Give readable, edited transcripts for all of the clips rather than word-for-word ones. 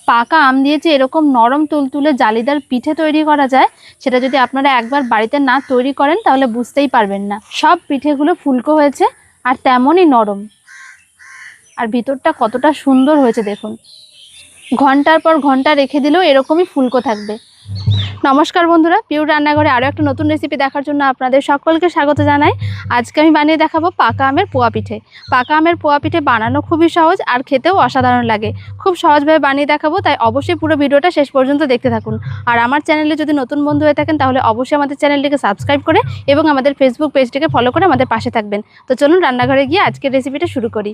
পাকা আম দিয়ে যে এরকম নরম তুলতুলে জালিদার পিঠে তৈরি করা যায়, সেটা যদি আপনারা একবার বাড়িতে না তৈরি করেন তাহলে বুঝতেই পারবেন না। সব পিঠেগুলো ফুলকো হয়েছে আর তেমনই নরম, আর ভিতরটা কতটা সুন্দর হয়েছে দেখুন। ঘন্টার পর ঘন্টা রেখে দিলেও এরকমই ফুলকো থাকবে। নমস্কার বন্ধুরা, পিওর রান্নাঘরে আরও একটা নতুন রেসিপি দেখার জন্য আপনাদের সকলকে স্বাগত জানাই। আজকে আমি বানিয়ে দেখাবো পাকা আমের পোয়া পিঠে। পাকা আমের পোয়া পিঠে বানানো খুবই সহজ আর খেতেও অসাধারণ লাগে। খুব সহজভাবে বানিয়ে দেখাবো, তাই অবশ্যই পুরো ভিডিওটা শেষ পর্যন্ত দেখতে থাকুন। আর আমার চ্যানেলে যদি নতুন বন্ধু হয়ে থাকেন তাহলে অবশ্যই আমাদের চ্যানেলটিকে সাবস্ক্রাইব করে এবং আমাদের ফেসবুক পেজটিকে ফলো করে আমাদের পাশে থাকবেন। তো চলুন রান্নাঘরে গিয়ে আজকের রেসিপিটা শুরু করি।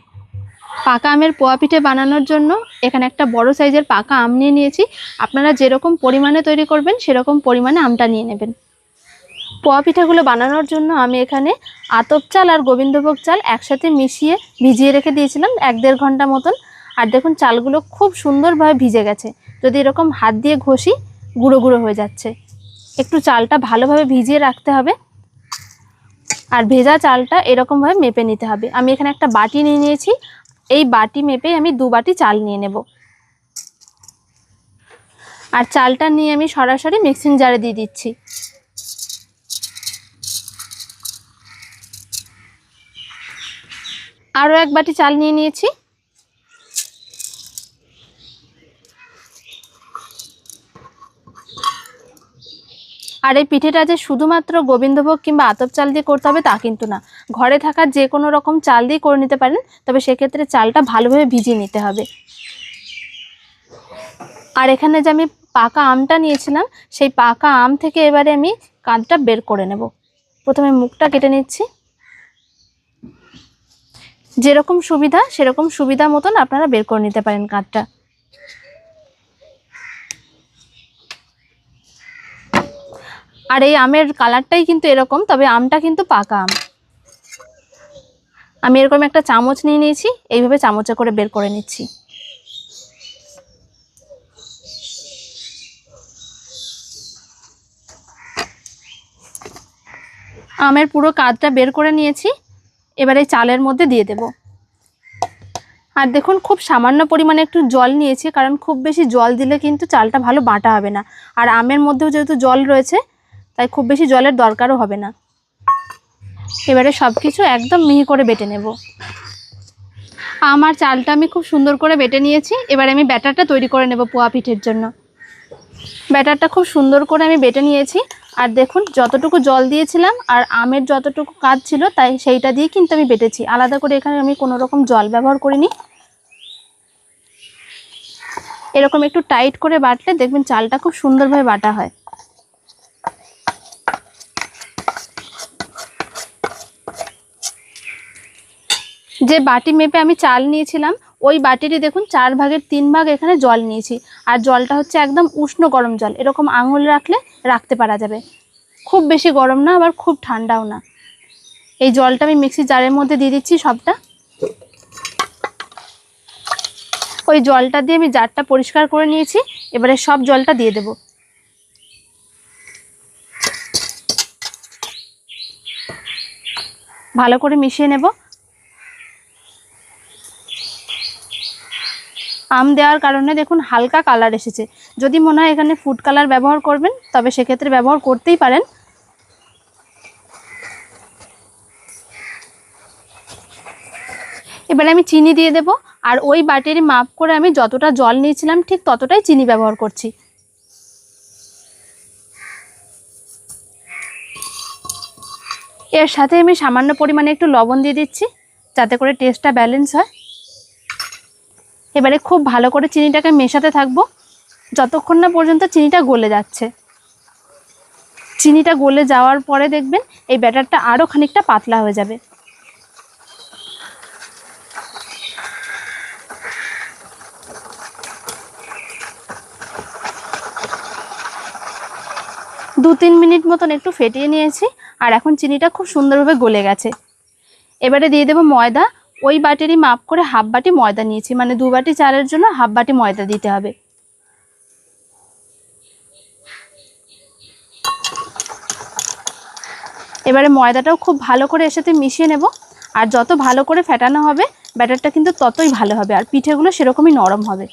পাকা আমের পোয়া পিঠে বানানোর জন্য এখানে একটা বড় সাইজের পাকা আম নিয়ে নিয়েছি। আপনারা যেরকম পরিমাণে তৈরি করবেন সেরকম পরিমাণে আমটা নিয়ে নেবেন। পোয়া পিঠাগুলো বানানোর জন্য আমি এখানে আতপ চাল আর গোবিন্দভোগ চাল একসাথে মিশিয়ে ভিজিয়ে রেখে দিয়েছিলাম 1-1.5 ঘন্টা মতন। আর দেখুন চালগুলো খুব সুন্দরভাবে ভিজে গেছে। যদি এরকম হাত দিয়ে ঘষি গুঁড়ো গুঁড়ো হয়ে যাচ্ছে। একটু চালটা ভালোভাবে ভিজিয়ে রাখতে হবে, আর ভেজা চালটা এরকমভাবে মেপে নিতে হবে। আমি এখানে একটা বাটি নিয়ে নিয়েছি, এই বাটি মেপে আমি 2 বাটি চাল নিয়ে নেব। আর চালটা নিয়ে আমি সরাসরি মিক্সিং জারে দিয়ে দিচ্ছি। আরও 1 বাটি চাল নিয়ে নিয়েছি। আর এই পিঠেটা যে শুধুমাত্র গোবিন্দভোগ কিংবা আতপ চাল দিয়ে করতে হবে তা কিন্তু না, ঘরে থাকা যে কোনো রকম চাল দিয়ে করে নিতে পারেন, তবে সেক্ষেত্রে চালটা ভালোভাবে ভিজিয়ে নিতে হবে। আর এখানে যে আমি পাকা আমটা নিয়েছিলাম, সেই পাকা আম থেকে এবারে আমি কাঁধটা বের করে নেব। প্রথমে মুখটা কেটে নিচ্ছি। যেরকম সুবিধা সেরকম সুবিধা মতন আপনারা বের করে নিতে পারেন কাঁধটা। আর এই আমের কালারটাই কিন্তু এরকম, তবে আমটা কিন্তু পাকা আম। আমি এরকম একটা চামচ নিয়ে নিয়েছি, এইভাবে চামচে করে বের করে নিচ্ছি। আমের পুরো কাঁধটা বের করে নিয়েছি, এবার এই চালের মধ্যে দিয়ে দেব। আর দেখুন খুব সামান্য পরিমাণে একটু জল নিয়েছি, কারণ খুব বেশি জল দিলে কিন্তু চালটা ভালো বাটা হবে না। আর আমের মধ্যেও যেহেতু জল রয়েছে, তাই খুব বেশি জলের দরকারও হবে না। এবারে সব কিছু একদম মিহি করে বেটে নেব। আমার চালটা আমি খুব সুন্দর করে বেটে নিয়েছি। এবারে আমি ব্যাটারটা তৈরি করে নেব পোয়া পিঠের জন্য। ব্যাটারটা খুব সুন্দর করে আমি বেটে নিয়েছি। আর দেখুন যতটুকু জল দিয়েছিলাম আর আমের যতটুকু কাজ ছিল তাই সেইটা দিয়ে কিন্তু আমি বেটেছি। আলাদা করে এখানে আমি কোনো রকম জল ব্যবহার করিনি। এরকম একটু টাইট করে বাটলে দেখবেন চালটা খুব সুন্দরভাবে বাটা হয়। যে বাটি মেপে আমি চাল নিয়েছিলাম, ওই বাটিরই দেখুন 4 ভাগের 3 ভাগ এখানে জল নিয়েছি। আর জলটা হচ্ছে একদম উষ্ণ গরম জল, এরকম আঙুল রাখলে রাখতে পারা যাবে। খুব বেশি গরম না, আবার খুব ঠান্ডাও না। এই জলটা আমি মিক্সি জারের মধ্যে দিয়ে দিচ্ছি সবটা। ওই জলটা দিয়ে আমি জারটা পরিষ্কার করে নিয়েছি। এবারে সব জলটা দিয়ে দেব। ভালো করে মিশিয়ে নেব। আম দেওয়ার কারণে দেখুন হালকা কালার এসেছে। যদি মনে হয় এখানে ফুড কালার ব্যবহার করবেন তবে সেক্ষেত্রে ব্যবহার করতেই পারেন। এবারে আমি চিনি দিয়ে দেব। আর ওই বাটির মাপ করে আমি যতটা জল নিয়েছিলাম ঠিক ততটাই চিনি ব্যবহার করছি। এর সাথে আমি সামান্য পরিমাণে একটু লবণ দিয়ে দিচ্ছি, যাতে করে টেস্টটা ব্যালেন্স হয়। এবারে খুব ভালো করে চিনিটাকে মেশাতে থাকবো যতক্ষণ না পর্যন্ত চিনিটা গলে যাচ্ছে। চিনিটা গলে যাওয়ার পরে দেখবেন এই ব্যাটারটা আরও খানিকটা পাতলা হয়ে যাবে। দু 3 মিনিট মতন একটু ফেটিয়ে নিয়েছি। আর এখন চিনিটা খুব সুন্দরভাবে গলে গেছে। এবারে দিয়ে দেব ময়দা। ওই বাটিরই মাপ করে হাফ বাটি ময়দা নিয়েছি, মানে 2 বাটি চালের জন্য হাফ বাটি ময়দা দিতে হবে। এবারে ময়দাটাও খুব ভালো করে এর সাথে মিশিয়ে নেব। আর যত ভালো করে ফেটানো হবে ব্যাটারটা কিন্তু ততই ভালো হবে, আর পিঠেগুলো সেরকমই নরম হবে।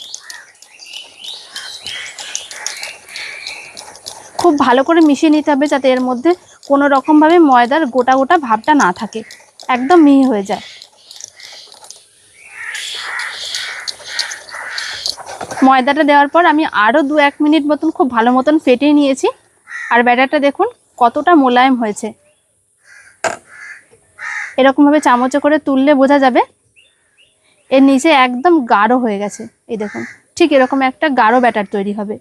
খুব ভালো করে মিশিয়ে নিতে হবে যাতে এর মধ্যে কোনো রকমভাবে ময়দার গোটা গোটা ভাবটা না থাকে, একদম মিহি হয়ে যায়। ময়দাটা দেওয়ার পর আমি আরও 2-1 মিনিট মতন খুব ভালো মতন ফেটিয়ে নিয়েছি। আর ব্যাটারটা দেখুন কতটা মোলায়েম হয়েছে। এরকমভাবে চামচে করে তুললে বোঝা যাবে এর নিচে একদম গাঢ় হয়ে গেছে। এই দেখুন ঠিক এরকম একটা গাঢ় ব্যাটার তৈরি হবে।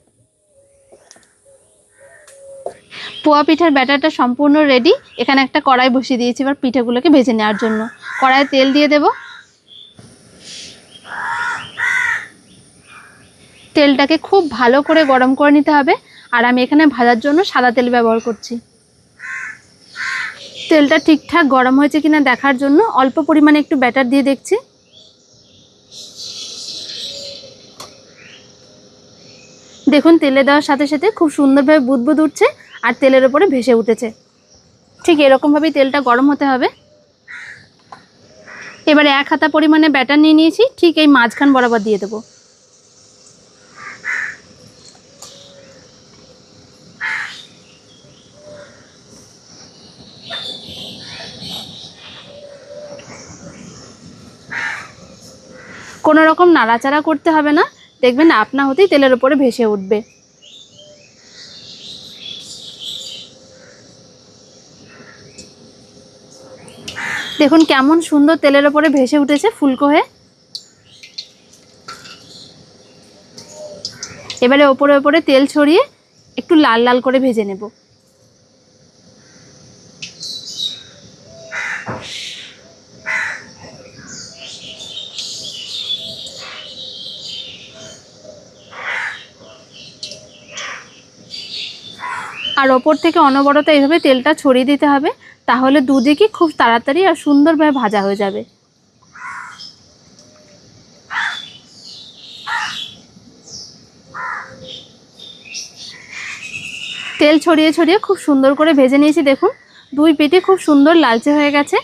পোয়া পিঠার ব্যাটারটা সম্পূর্ণ রেডি। এখানে একটা কড়াই বসিয়ে দিয়েছি এবার পিঠেগুলোকে ভেজে নেওয়ার জন্য। কড়াইয়ে তেল দিয়ে দেব। তেলটাকে খুব ভালো করে গরম করে নিতে হবে। আর আমি এখানে ভাজার জন্য সাদা তেল ব্যবহার করছি। তেলটা ঠিকঠাক গরম হয়েছে কিনা দেখার জন্য অল্প পরিমাণে একটু ব্যাটার দিয়ে দেখছি। দেখুন তেলে দেওয়ার সাথে সাথে খুব সুন্দরভাবে বুদবুদ উঠছে আর তেলের ওপরে ভেসে উঠেছে। ঠিক এরকমভাবেই তেলটা গরম হতে হবে। এবারে 1 হাতা পরিমাণে ব্যাটার নিয়ে নিয়েছি, ঠিক এই মাঝখান বরাবর দিয়ে দেবো। কোনো রকম নাড়াচাড়া করতে হবে না, দেখবেন আপনা হতেই তেলের উপরে ভেসে উঠবে। দেখুন কেমন সুন্দর তেলের উপরে ভেসে উঠেছে ফুলকো হয়ে। এবারে ওপরে ওপরে তেল ছড়িয়ে একটু লাল লাল করে ভেজে নেব। আর ওপর থেকে অনবরত এইভাবে তেলটা ছড়িয়ে দিতে হবে, তাহলে দুদিকে খুব তাড়াতাড়ি আর সুন্দরভাবে ভাজা হয়ে যাবে। তেল ছড়িয়ে ছড়িয়ে খুব সুন্দর করে ভেজে নিয়েছি। দেখুন 2 পিঠে খুব সুন্দর লালচে হয়ে গেছে।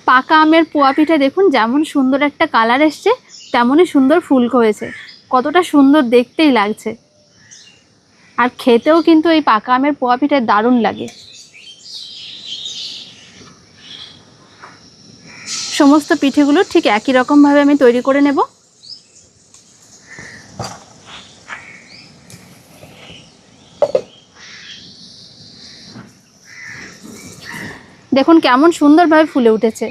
পাকা আমের পোয়া পিঠে দেখুন যেমন সুন্দর একটা কালার এসছে তেমনই সুন্দর ফুলকো হয়েছে। কতটা সুন্দর দেখতেই লাগছে। আর খেতেও কিন্তু এই পাকা আমের পোয়া পিঠে দারুণ লাগে। সমস্ত পিঠেগুলো ঠিক একই রকমভাবে আমি তৈরি করে নেব। দেখুন কেমন সুন্দরভাবে ফুলে উঠেছে।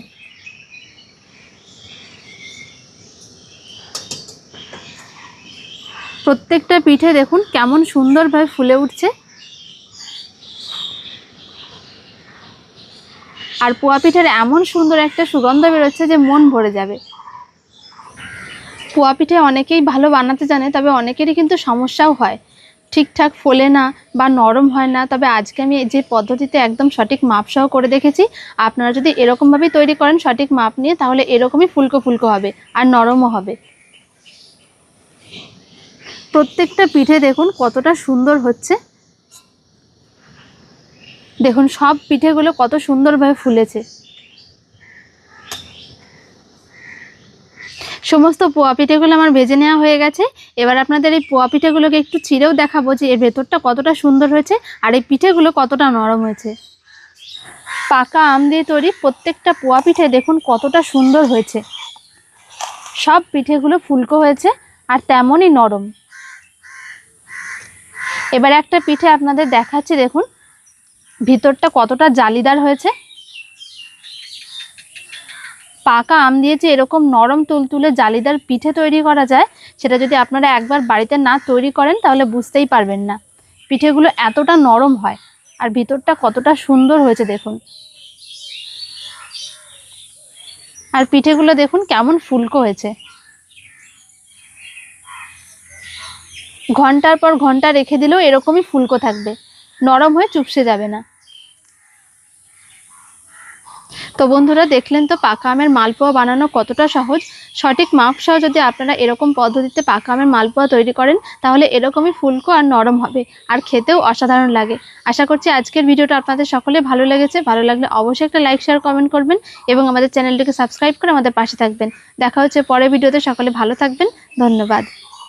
প্রত্যেকটা পিঠে দেখুন কেমন সুন্দরভাবে ফুলে উঠছে। আর পোয়া পিঠের এমন সুন্দর একটা সুগন্ধ বেরোচ্ছে যে মন ভরে যাবে। পোয়া পিঠে অনেকেই ভালো বানাতে জানে, তবে অনেকেরই কিন্তু সমস্যাও হয়, ঠিকঠাক ফোলে না বা নরম হয় না। তবে আজকে আমি যে পদ্ধতিতে একদম সঠিক মাপ সহ করে দেখেছি, আপনারা যদি এরকমভাবেই তৈরি করেন সঠিক মাপ নিয়ে, তাহলে এরকমই ফুলকো ফুলকো হবে আর নরমও হবে। প্রত্যেকটা পিঠে দেখুন কতটা সুন্দর হচ্ছে। দেখুন সব পিঠেগুলো কত সুন্দরভাবে ফুলেছে। সমস্ত পোয়া পিঠেগুলো আমার ভেজে নেওয়া হয়ে গেছে। এবার আপনাদের এই পোয়া পিঠেগুলোকে একটু ছিঁড়েও দেখাবো যে এর ভেতরটা কতটা সুন্দর হয়েছে আর এই পিঠেগুলো কতটা নরম হয়েছে। পাকা আম দিয়ে তৈরি প্রত্যেকটা পোয়া পিঠে দেখুন কতটা সুন্দর হয়েছে। সব পিঠেগুলো ফুলকো হয়েছে আর তেমনই নরম। এবার একটা পিঠে আপনাদের দেখাচ্ছি, দেখুন ভিতরটা কতটা জালিদার হয়েছে। পাকা আম দিয়ে যে এরকম নরম তুলতুলে জালিদার পিঠে তৈরি করা যায়, সেটা যদি আপনারা একবার বাড়িতে না তৈরি করেন তাহলে বুঝতেই পারবেন না পিঠেগুলো এতটা নরম হয় আর ভিতরটা কতটা সুন্দর হয়েছে দেখুন। আর পিঠেগুলো দেখুন কেমন ফুলকো হয়েছে। ঘন্টার পর ঘন্টা রেখে দিলেও এরকমই ফুলকো থাকবে, নরম হয়ে চুপসে যাবে না। তো বন্ধুরা দেখলেন তো পাকা আমের মালপোয়া বানানো কতটা সহজ। সঠিক মাপ সহ যদি আপনারা এরকম পদ্ধতিতে পাকা আমের মালপোয়া তৈরি করেন তাহলে এরকমই ফুলকো আর নরম হবে, আর খেতেও অসাধারণ লাগে। আশা করছি আজকের ভিডিওটা আপনাদের সকলে ভালো লেগেছে। ভালো লাগলে অবশ্যই একটা লাইক শেয়ার কমেন্ট করবেন এবং আমাদের চ্যানেলটিকে সাবস্ক্রাইব করে আমাদের পাশে থাকবেন। দেখা হচ্ছে পরের ভিডিওতে। সকলে ভালো থাকবেন। ধন্যবাদ।